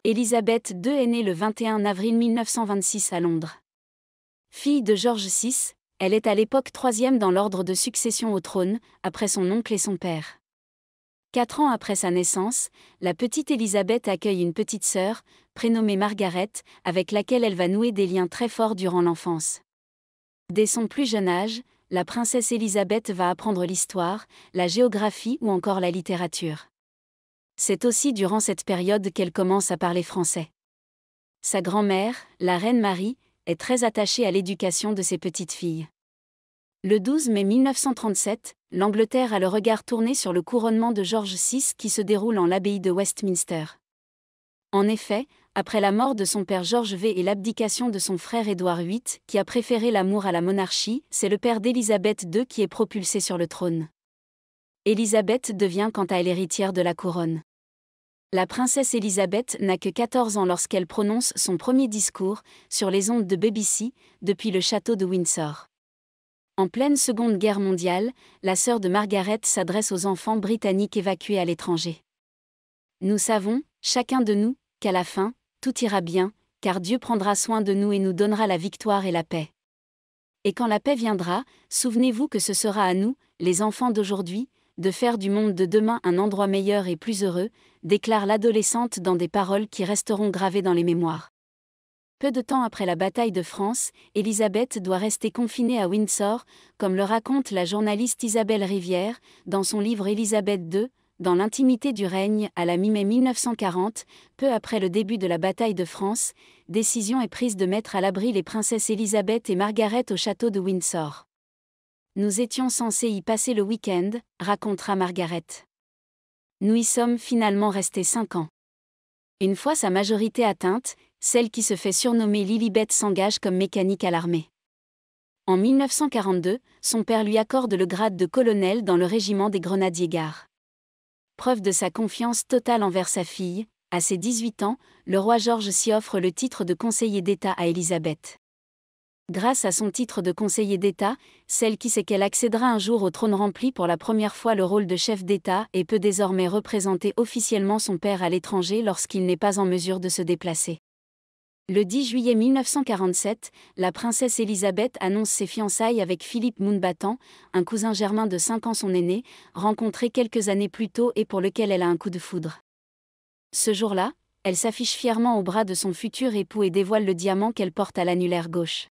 Élisabeth II est née le 21 avril 1926 à Londres. Fille de George VI, elle est à l'époque troisième dans l'ordre de succession au trône, après son oncle et son père. 4 ans après sa naissance, la petite Élisabeth accueille une petite sœur, prénommée Margaret, avec laquelle elle va nouer des liens très forts durant l'enfance. Dès son plus jeune âge, la princesse Élisabeth va apprendre l'histoire, la géographie ou encore la littérature. C'est aussi durant cette période qu'elle commence à parler français. Sa grand-mère, la reine Marie, est très attachée à l'éducation de ses petites filles. Le 12 mai 1937, l'Angleterre a le regard tourné sur le couronnement de George VI qui se déroule en l'abbaye de Westminster. En effet, après la mort de son père George V et l'abdication de son frère Édouard VIII, qui a préféré l'amour à la monarchie, c'est le père d'Élisabeth II qui est propulsé sur le trône. Élisabeth devient quant à elle héritière de la couronne. La princesse Élisabeth n'a que 14 ans lorsqu'elle prononce son premier discours, sur les ondes de BBC, depuis le château de Windsor. En pleine Seconde Guerre mondiale, la sœur de Margaret s'adresse aux enfants britanniques évacués à l'étranger. Nous savons, chacun de nous, qu'à la fin, tout ira bien, car Dieu prendra soin de nous et nous donnera la victoire et la paix. Et quand la paix viendra, souvenez-vous que ce sera à nous, les enfants d'aujourd'hui, de faire du monde de demain un endroit meilleur et plus heureux, déclare l'adolescente dans des paroles qui resteront gravées dans les mémoires. Peu de temps après la bataille de France, Élisabeth doit rester confinée à Windsor, comme le raconte la journaliste Isabelle Rivière, dans son livre Élisabeth II, dans l'intimité du règne, à la mi-mai 1940, peu après le début de la bataille de France, décision est prise de mettre à l'abri les princesses Élisabeth et Margaret au château de Windsor. Nous étions censés y passer le week-end, racontera Margaret. Nous y sommes finalement restés 5 ans. Une fois sa majorité atteinte, celle qui se fait surnommer Lilibet s'engage comme mécanique à l'armée. En 1942, son père lui accorde le grade de colonel dans le régiment des Grenadiers Gardes. Preuve de sa confiance totale envers sa fille, à ses 18 ans, le roi George s'y offre le titre de conseiller d'État à Élisabeth. Grâce à son titre de conseiller d'État, celle qui sait qu'elle accédera un jour au trône remplit pour la première fois le rôle de chef d'État et peut désormais représenter officiellement son père à l'étranger lorsqu'il n'est pas en mesure de se déplacer. Le 10 juillet 1947, la princesse Élisabeth annonce ses fiançailles avec Philippe Mountbatten, un cousin germain de 5 ans son aîné, rencontré quelques années plus tôt et pour lequel elle a un coup de foudre. Ce jour-là, elle s'affiche fièrement au bras de son futur époux et dévoile le diamant qu'elle porte à l'annulaire gauche.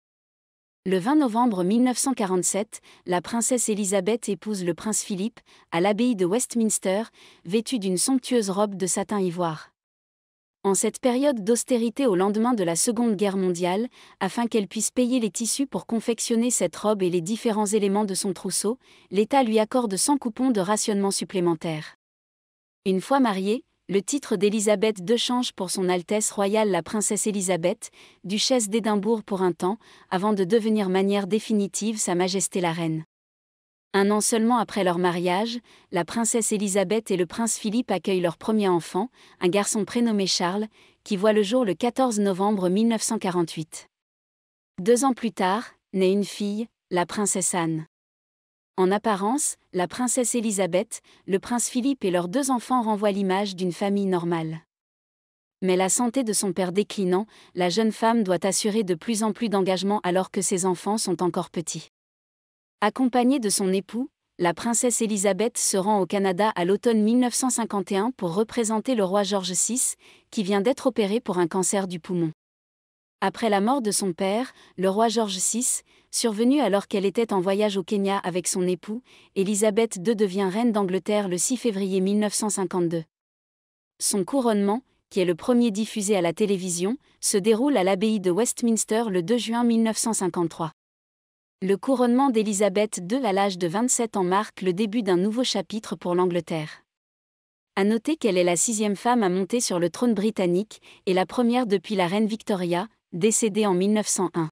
Le 20 novembre 1947, la princesse Élisabeth épouse le prince Philippe, à l'abbaye de Westminster, vêtue d'une somptueuse robe de satin ivoire. En cette période d'austérité au lendemain de la Seconde Guerre mondiale, afin qu'elle puisse payer les tissus pour confectionner cette robe et les différents éléments de son trousseau, l'État lui accorde 100 coupons de rationnement supplémentaires. Une fois mariée, le titre d'Élisabeth II change pour son Altesse royale la princesse Élisabeth, duchesse d'Édimbourg pour un temps, avant de devenir manière définitive Sa Majesté la Reine. 1 an seulement après leur mariage, la princesse Élisabeth et le prince Philippe accueillent leur premier enfant, un garçon prénommé Charles, qui voit le jour le 14 novembre 1948. 2 ans plus tard, naît une fille, la princesse Anne. En apparence, la princesse Élisabeth, le prince Philippe et leurs 2 enfants renvoient l'image d'une famille normale. Mais la santé de son père déclinant, la jeune femme doit assurer de plus en plus d'engagement alors que ses enfants sont encore petits. Accompagnée de son époux, la princesse Élisabeth se rend au Canada à l'automne 1951 pour représenter le roi George VI, qui vient d'être opéré pour un cancer du poumon. Après la mort de son père, le roi George VI, survenu alors qu'elle était en voyage au Kenya avec son époux, Élisabeth II devient reine d'Angleterre le 6 février 1952. Son couronnement, qui est le premier diffusé à la télévision, se déroule à l'abbaye de Westminster le 2 juin 1953. Le couronnement d'Élisabeth II à l'âge de 27 ans marque le début d'un nouveau chapitre pour l'Angleterre. À noter qu'elle est la 6e femme à monter sur le trône britannique, et la première depuis la reine Victoria, décédée en 1901.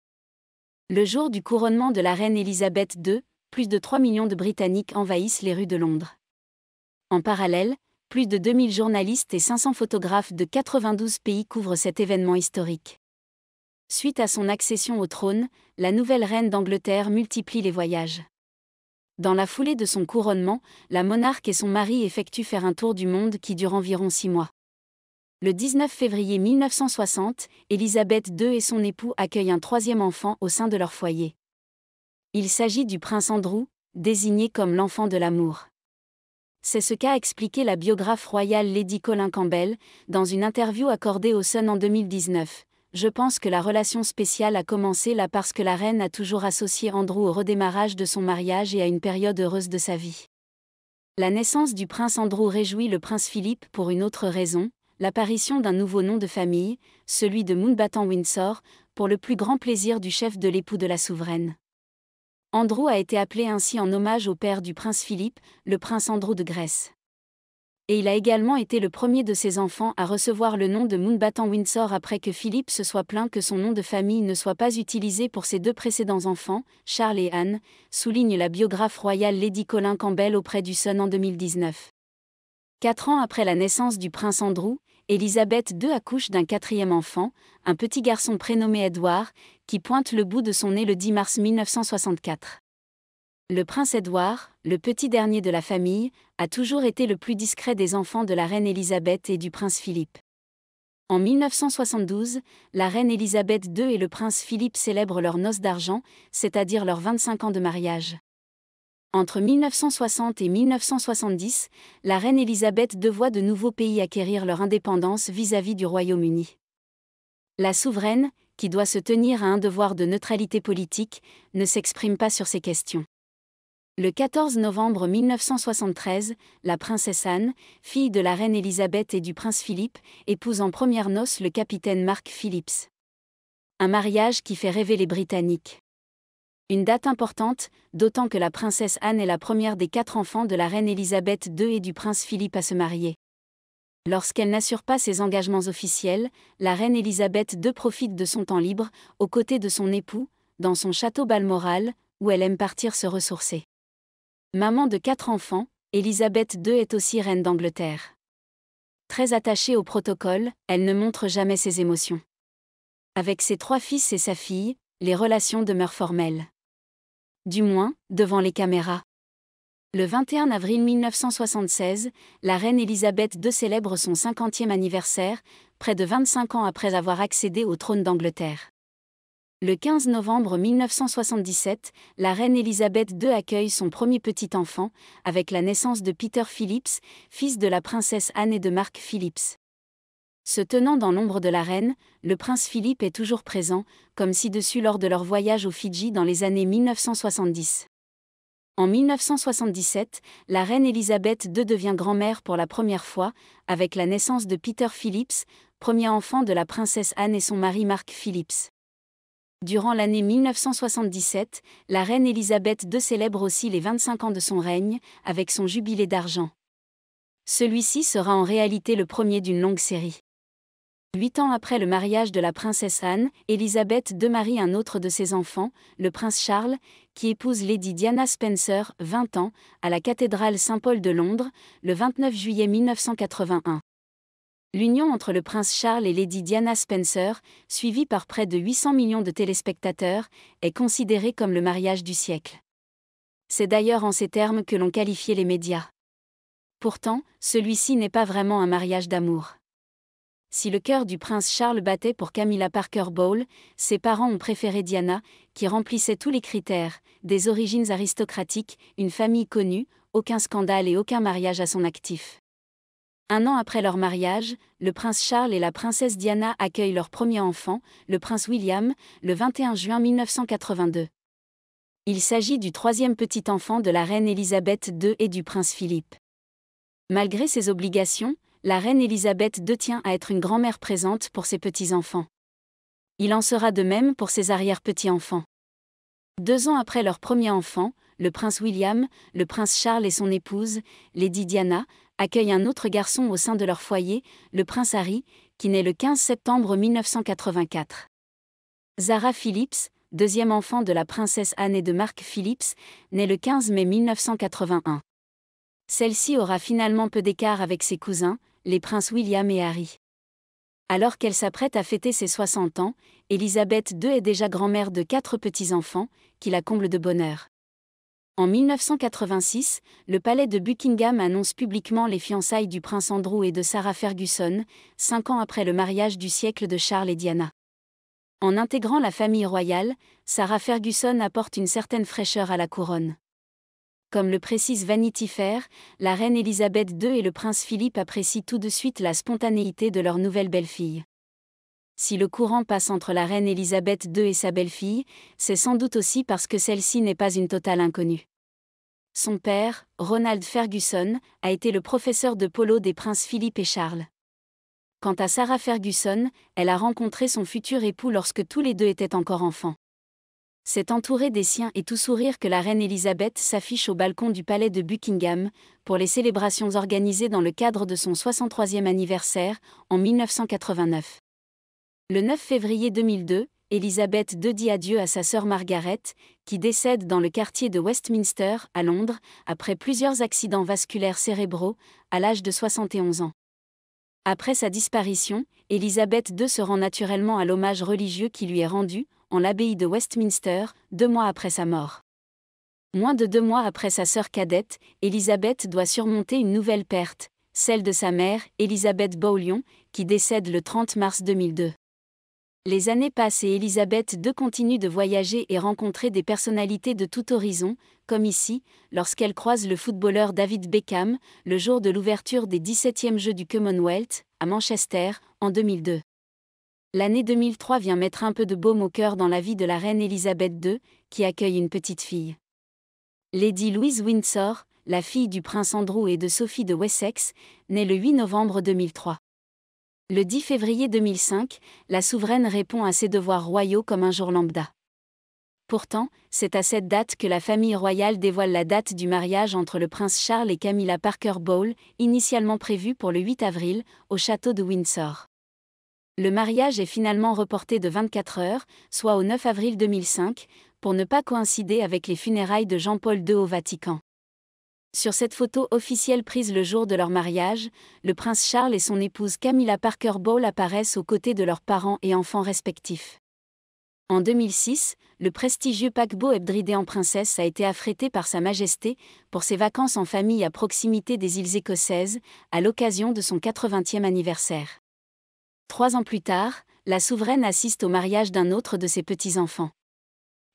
Le jour du couronnement de la reine Élisabeth II, plus de 3 millions de Britanniques envahissent les rues de Londres. En parallèle, plus de 2000 journalistes et 500 photographes de 92 pays couvrent cet événement historique. Suite à son accession au trône, la nouvelle reine d'Angleterre multiplie les voyages. Dans la foulée de son couronnement, la monarque et son mari effectuent faire un tour du monde qui dure environ 6 mois. Le 19 février 1960, Élisabeth II et son époux accueillent un troisième enfant au sein de leur foyer. Il s'agit du prince Andrew, désigné comme l'enfant de l'amour. C'est ce qu'a expliqué la biographe royale Lady Colin Campbell, dans une interview accordée au Sun en 2019. Je pense que la relation spéciale a commencé là parce que la reine a toujours associé Andrew au redémarrage de son mariage et à une période heureuse de sa vie. La naissance du prince Andrew réjouit le prince Philippe pour une autre raison, l'apparition d'un nouveau nom de famille, celui de Mountbatten-Windsor, pour le plus grand plaisir du chef de l'époux de la souveraine. Andrew a été appelé ainsi en hommage au père du prince Philippe, le prince Andrew de Grèce. Et il a également été le premier de ses enfants à recevoir le nom de Mountbatten-Windsor après que Philippe se soit plaint que son nom de famille ne soit pas utilisé pour ses deux précédents enfants, Charles et Anne, souligne la biographe royale Lady Colin Campbell auprès du Sun en 2019. 4 ans après la naissance du prince Andrew, Élisabeth II accouche d'un quatrième enfant, un petit garçon prénommé Edward, qui pointe le bout de son nez le 10 mars 1964. Le prince Édouard, le petit dernier de la famille, a toujours été le plus discret des enfants de la reine Élisabeth et du prince Philippe. En 1972, la reine Élisabeth II et le prince Philippe célèbrent leurs noces d'argent, c'est-à-dire leurs 25 ans de mariage. Entre 1960 et 1970, la reine Élisabeth II voit de nouveaux pays acquérir leur indépendance vis-à-vis du Royaume-Uni. La souveraine, qui doit se tenir à un devoir de neutralité politique, ne s'exprime pas sur ces questions. Le 14 novembre 1973, la princesse Anne, fille de la reine Élisabeth et du prince Philippe, épouse en premières noces le capitaine Mark Phillips. Un mariage qui fait rêver les Britanniques. Une date importante, d'autant que la princesse Anne est la première des 4 enfants de la reine Élisabeth II et du prince Philippe à se marier. Lorsqu'elle n'assure pas ses engagements officiels, la reine Élisabeth II profite de son temps libre, aux côtés de son époux, dans son château Balmoral, où elle aime partir se ressourcer. Maman de 4 enfants, Élisabeth II est aussi reine d'Angleterre. Très attachée au protocole, elle ne montre jamais ses émotions. Avec ses 3 fils et sa fille, les relations demeurent formelles. Du moins, devant les caméras. Le 21 avril 1976, la reine Élisabeth II célèbre son 50e anniversaire, près de 25 ans après avoir accédé au trône d'Angleterre. Le 15 novembre 1977, la reine Élisabeth II accueille son premier petit-enfant, avec la naissance de Peter Phillips, fils de la princesse Anne et de Mark Phillips. Se tenant dans l'ombre de la reine, le prince Philippe est toujours présent, comme ci-dessus lors de leur voyage aux Fidji dans les années 1970. En 1977, la reine Élisabeth II devient grand-mère pour la première fois, avec la naissance de Peter Phillips, premier enfant de la princesse Anne et son mari Mark Phillips. Durant l'année 1977, la reine Élisabeth II célèbre aussi les 25 ans de son règne, avec son jubilé d'argent. Celui-ci sera en réalité le premier d'une longue série. 8 ans après le mariage de la princesse Anne, Élisabeth II marie un autre de ses enfants, le prince Charles, qui épouse Lady Diana Spencer, 20 ans, à la cathédrale Saint-Paul de Londres, le 29 juillet 1981. L'union entre le prince Charles et Lady Diana Spencer, suivie par près de 800 millions de téléspectateurs, est considérée comme le mariage du siècle. C'est d'ailleurs en ces termes que l'ont qualifié les médias. Pourtant, celui-ci n'est pas vraiment un mariage d'amour. Si le cœur du prince Charles battait pour Camilla Parker Bowles, ses parents ont préféré Diana, qui remplissait tous les critères, des origines aristocratiques, une famille connue, aucun scandale et aucun mariage à son actif. 1 an après leur mariage, le prince Charles et la princesse Diana accueillent leur premier enfant, le prince William, le 21 juin 1982. Il s'agit du 3e petit enfant de la reine Élisabeth II et du prince Philippe. Malgré ses obligations, la reine Élisabeth II tient à être une grand-mère présente pour ses petits-enfants. Il en sera de même pour ses arrière-petits-enfants. 2 ans après leur premier enfant, le prince William, le prince Charles et son épouse, Lady Diana, accueillent un autre garçon au sein de leur foyer, le prince Harry, qui naît le 15 septembre 1984. Zara Phillips, 2e enfant de la princesse Anne et de Mark Phillips, naît le 15 mai 1981. Celle-ci aura finalement peu d'écart avec ses cousins, les princes William et Harry. Alors qu'elle s'apprête à fêter ses 60 ans, Élisabeth II est déjà grand-mère de 4 petits-enfants, qui la comblent de bonheur. En 1986, le palais de Buckingham annonce publiquement les fiançailles du prince Andrew et de Sarah Ferguson, 5 ans après le mariage du siècle de Charles et Diana. En intégrant la famille royale, Sarah Ferguson apporte une certaine fraîcheur à la couronne. Comme le précise Vanity Fair, la reine Elisabeth II et le prince Philippe apprécient tout de suite la spontanéité de leur nouvelle belle-fille. Si le courant passe entre la reine Elisabeth II et sa belle-fille, c'est sans doute aussi parce que celle-ci n'est pas une totale inconnue. Son père, Ronald Ferguson, a été le professeur de polo des princes Philippe et Charles. Quant à Sarah Ferguson, elle a rencontré son futur époux lorsque tous les deux étaient encore enfants. C'est entourée des siens et tout sourire que la reine Elisabeth s'affiche au balcon du palais de Buckingham, pour les célébrations organisées dans le cadre de son 63e anniversaire, en 1989. Le 9 février 2002, Elisabeth II dit adieu à sa sœur Margaret, qui décède dans le quartier de Westminster, à Londres, après plusieurs accidents vasculaires cérébraux, à l'âge de 71 ans. Après sa disparition, Elisabeth II se rend naturellement à l'hommage religieux qui lui est rendu, en l'abbaye de Westminster, 2 mois après sa mort. Moins de 2 mois après sa sœur cadette, Elisabeth doit surmonter une nouvelle perte, celle de sa mère, Elisabeth Bouillon, qui décède le 30 mars 2002. Les années passent et Elisabeth II continue de voyager et rencontrer des personnalités de tout horizon, comme ici, lorsqu'elle croise le footballeur David Beckham, le jour de l'ouverture des 17e Jeux du Commonwealth, à Manchester, en 2002. L'année 2003 vient mettre un peu de baume au cœur dans la vie de la reine Elisabeth II, qui accueille une petite fille. Lady Louise Windsor, la fille du prince Andrew et de Sophie de Wessex, naît le 8 novembre 2003. Le 10 février 2005, la souveraine répond à ses devoirs royaux comme un jour lambda. Pourtant, c'est à cette date que la famille royale dévoile la date du mariage entre le prince Charles et Camilla Parker Bowles, initialement prévue pour le 8 avril, au château de Windsor. Le mariage est finalement reporté de 24 heures, soit au 9 avril 2005, pour ne pas coïncider avec les funérailles de Jean-Paul II au Vatican. Sur cette photo officielle prise le jour de leur mariage, le prince Charles et son épouse Camilla Parker Bowles apparaissent aux côtés de leurs parents et enfants respectifs. En 2006, le prestigieux paquebot Hebdridée Princess a été affrété par Sa Majesté pour ses vacances en famille à proximité des îles écossaises, à l'occasion de son 80e anniversaire. 3 ans plus tard, la souveraine assiste au mariage d'un autre de ses petits-enfants.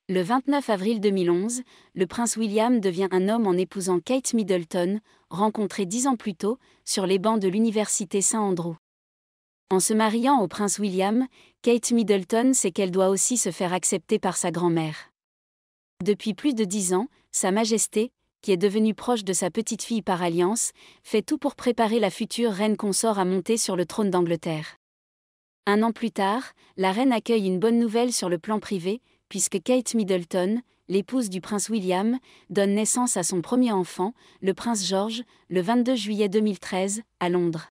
Le 29 avril 2011, le prince William devient un homme en épousant Kate Middleton, rencontrée 10 ans plus tôt, sur les bancs de l'université St Andrew. En se mariant au prince William, Kate Middleton sait qu'elle doit aussi se faire accepter par sa grand-mère. Depuis plus de 10 ans, Sa Majesté, qui est devenue proche de sa petite-fille par alliance, fait tout pour préparer la future reine consort à monter sur le trône d'Angleterre. 1 an plus tard, la reine accueille une bonne nouvelle sur le plan privé, puisque Kate Middleton, l'épouse du prince William, donne naissance à son premier enfant, le prince George, le 22 juillet 2013, à Londres.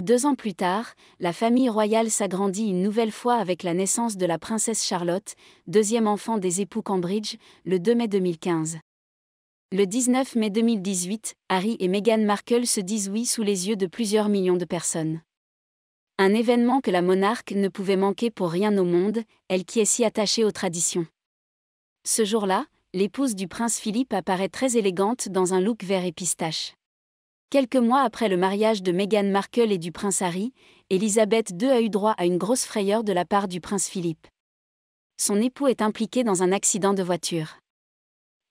2 ans plus tard, la famille royale s'agrandit une nouvelle fois avec la naissance de la princesse Charlotte, deuxième enfant des époux Cambridge, le 2 mai 2015. Le 19 mai 2018, Harry et Meghan Markle se disent oui sous les yeux de plusieurs millions de personnes. Un événement que la monarque ne pouvait manquer pour rien au monde, elle qui est si attachée aux traditions. Ce jour-là, l'épouse du prince Philippe apparaît très élégante dans un look vert et pistache. Quelques mois après le mariage de Meghan Markle et du prince Harry, Elisabeth II a eu droit à une grosse frayeur de la part du prince Philippe. Son époux est impliqué dans un accident de voiture.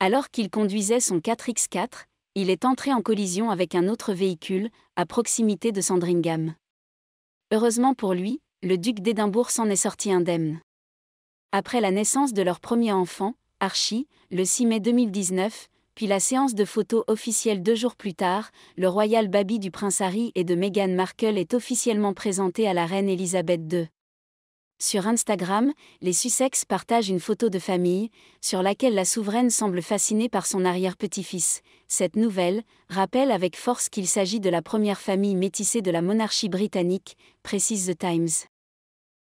Alors qu'il conduisait son 4x4, il est entré en collision avec un autre véhicule, à proximité de Sandringham. Heureusement pour lui, le duc d'Édimbourg s'en est sorti indemne. Après la naissance de leur premier enfant, Archie, le 6 mai 2019, puis la séance de photos officielle 2 jours plus tard, le royal baby du prince Harry et de Meghan Markle est officiellement présenté à la reine Elisabeth II. Sur Instagram, les Sussex partagent une photo de famille, sur laquelle la souveraine semble fascinée par son arrière-petit-fils. Cette nouvelle rappelle avec force qu'il s'agit de la première famille métissée de la monarchie britannique, précise The Times.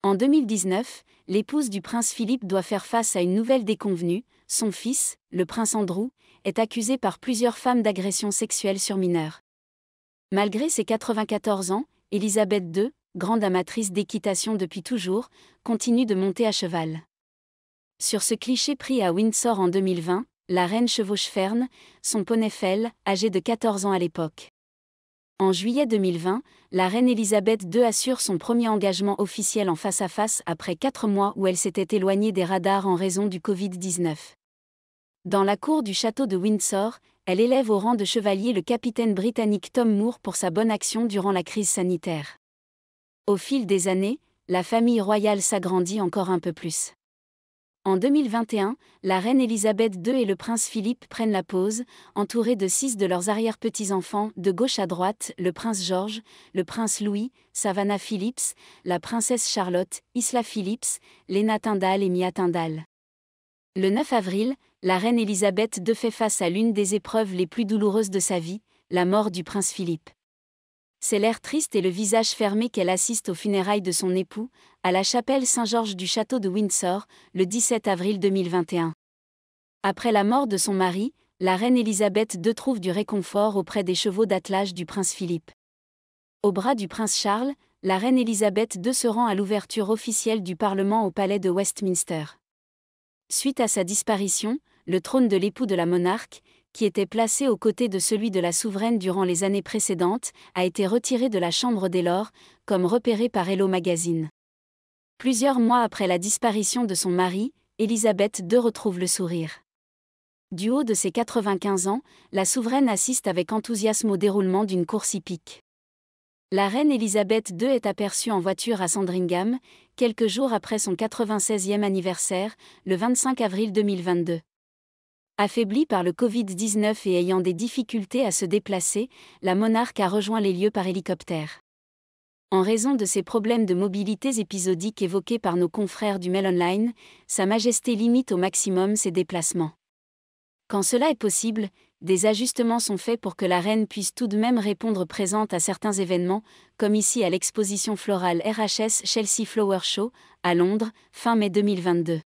En 2019, l'épouse du prince Philippe doit faire face à une nouvelle déconvenue. Son fils, le prince Andrew, est accusé par plusieurs femmes d'agression sexuelle sur mineurs. Malgré ses 94 ans, Elisabeth II, grande amatrice d'équitation depuis toujours, continue de monter à cheval. Sur ce cliché pris à Windsor en 2020, la reine chevauche Fern, son poney Fell, âgé de 14 ans à l'époque. En juillet 2020, la reine Elisabeth II assure son premier engagement officiel en face-à-face après 4 mois où elle s'était éloignée des radars en raison du Covid-19. Dans la cour du château de Windsor, elle élève au rang de chevalier le capitaine britannique Tom Moore pour sa bonne action durant la crise sanitaire. Au fil des années, la famille royale s'agrandit encore un peu plus. En 2021, la reine Elisabeth II et le prince Philippe prennent la pose, entourés de 6 de leurs arrière-petits-enfants, de gauche à droite, le prince George, le prince Louis, Savannah Phillips, la princesse Charlotte, Isla Phillips, Lena Tyndall et Mia Tyndall. Le 9 avril, la reine Elisabeth II fait face à l'une des épreuves les plus douloureuses de sa vie, la mort du prince Philippe. C'est l'air triste et le visage fermé qu'elle assiste aux funérailles de son époux, à la chapelle Saint-Georges du château de Windsor, le 17 avril 2021. Après la mort de son mari, la reine Elisabeth II trouve du réconfort auprès des chevaux d'attelage du prince Philippe. Au bras du prince Charles, la reine Elisabeth II se rend à l'ouverture officielle du Parlement au palais de Westminster. Suite à sa disparition, le trône de l'époux de la monarque, qui était placé aux côtés de celui de la souveraine durant les années précédentes, a été retiré de la chambre des lords, comme repéré par Hello Magazine. Plusieurs mois après la disparition de son mari, Elisabeth II retrouve le sourire. Du haut de ses 95 ans, la souveraine assiste avec enthousiasme au déroulement d'une course hippique. La reine Elisabeth II est aperçue en voiture à Sandringham, quelques jours après son 96e anniversaire, le 25 avril 2022. Affaiblie par le Covid-19 et ayant des difficultés à se déplacer, la monarque a rejoint les lieux par hélicoptère. En raison de ces problèmes de mobilité épisodiques évoqués par nos confrères du Mail Online, Sa Majesté limite au maximum ses déplacements. Quand cela est possible, des ajustements sont faits pour que la reine puisse tout de même répondre présente à certains événements, comme ici à l'exposition florale RHS Chelsea Flower Show, à Londres, fin mai 2022.